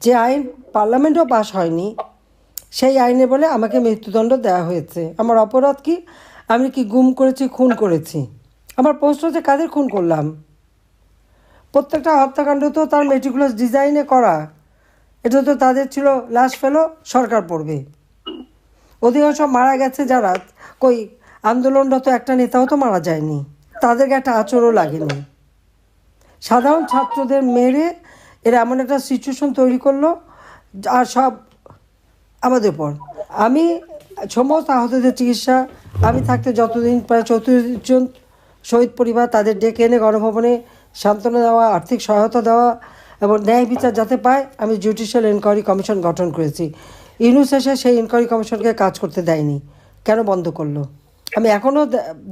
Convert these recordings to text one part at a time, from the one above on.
যে আইন পার্লামেন্টও পাস হয়নি, সেই আইনে বলে আমাকে মৃত্যুদণ্ড দেওয়া হয়েছে। আমার অপরাধ কি? আমি কি গুম করেছি, খুন করেছি? আমার প্রশ্ন হচ্ছে কাদের খুন করলাম? প্রত্যেকটা হত্যাকাণ্ড তো তার মেটিকুলাস ডিজাইনে করা। এটা তো তাদের ছিল লাশ ফেলো, সরকার পড়বে। অধিকাংশ মারা গেছে যারা, কই আন্দোলনরত একটা নেতাও তো মারা যায়নি, তাদেরকে একটা আঁচড়ও লাগেনি। সাধারণ ছাত্রদের মেরে এরা এমন একটা সিচুয়েশন তৈরি করলো, আর সব আমাদের উপর। আমি সমস্ত আহতদের চিকিৎসা, আমি থাকতে যতদিন প্রায় 34 জন শহীদ পরিবার, তাদের ডেকে এনে গণভবনে সান্ত্বনা দেওয়া, আর্থিক সহায়তা দেওয়া এবং ন্যায় বিচার যাতে পায়, আমি জুডিশিয়াল এনকোয়ারি কমিশন গঠন করেছি। ইউনূস এসে সেই এনকোয়ারি কমিশনকে কাজ করতে দেয়নি, কেন বন্ধ করলো? আমি এখনও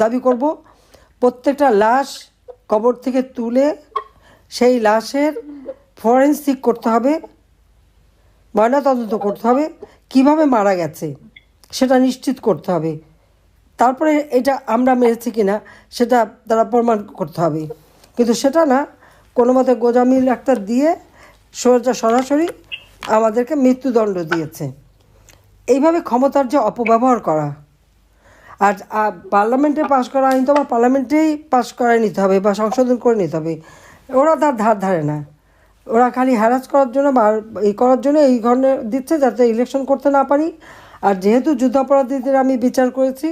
দাবি করব, প্রত্যেকটা লাশ কবর থেকে তুলে সেই লাশের ফরেনসিক করতে হবে, ময়নাতদন্ত করতে হবে, কিভাবে মারা গেছে সেটা নিশ্চিত করতে হবে। তারপরে এটা আমরা মেরেছি কিনা সেটা তারা প্রমাণ করতে হবে। কিন্তু সেটা না, কোনো মতে গোজামিল একটা দিয়ে সরাসরি আমাদেরকে মৃত্যুদণ্ড দিয়েছে। এইভাবে ক্ষমতার যে অপব্যবহার করা, আর পার্লামেন্টে পাশ করা আইন তো আমার পার্লামেন্টেই পাশ করায় নিতে হবে বা সংশোধন করে নিতে হবে। ওরা তার ধার ধারে না, ওরা খালি হ্যারাস করার জন্য বা এই করার জন্য এই ধরনের দিচ্ছে যাতে ইলেকশন করতে না পারি। আর যেহেতু যুদ্ধাপরাধীদের আমি বিচার করেছি,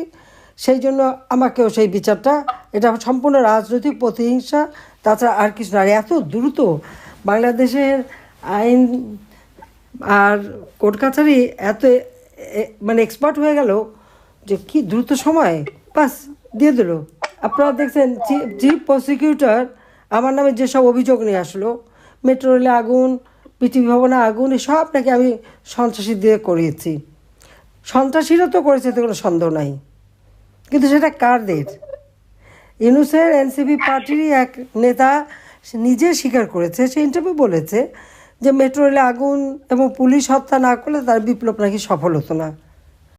সেই জন্য আমাকেও সেই বিচারটা, এটা সম্পূর্ণ রাজনৈতিক প্রতিহিংসা, তাছাড়া আর কিছু না। আর এত দ্রুত বাংলাদেশের আইন আর কোর্ট কাছারি এত মানে এক্সপার্ট হয়ে গেল যে কি দ্রুত সময় বাস দিয়ে দিল। আপনারা দেখছেন চিফ প্রসিকিউটর আমার নামে যেসব অভিযোগ নিয়ে আসলো, মেট্রো রেলে আগুন, পৃথিবী ভবনে আগুন, সব নাকি আমি সন্ত্রাসী দিয়ে করিয়েছি। সন্ত্রাসীরা তো করেছে, এতে কোনো সন্দেহ নাই, কিন্তু সেটা কারদের? ইউনূসের এনসিপি পার্টিরই এক নেতা নিজে স্বীকার করেছে, সে ইন্টারভিউ বলেছে যে মেট্রো রেলে আগুন এবং পুলিশ হত্যা না করলে তার বিপ্লব নাকি সফল হতো না।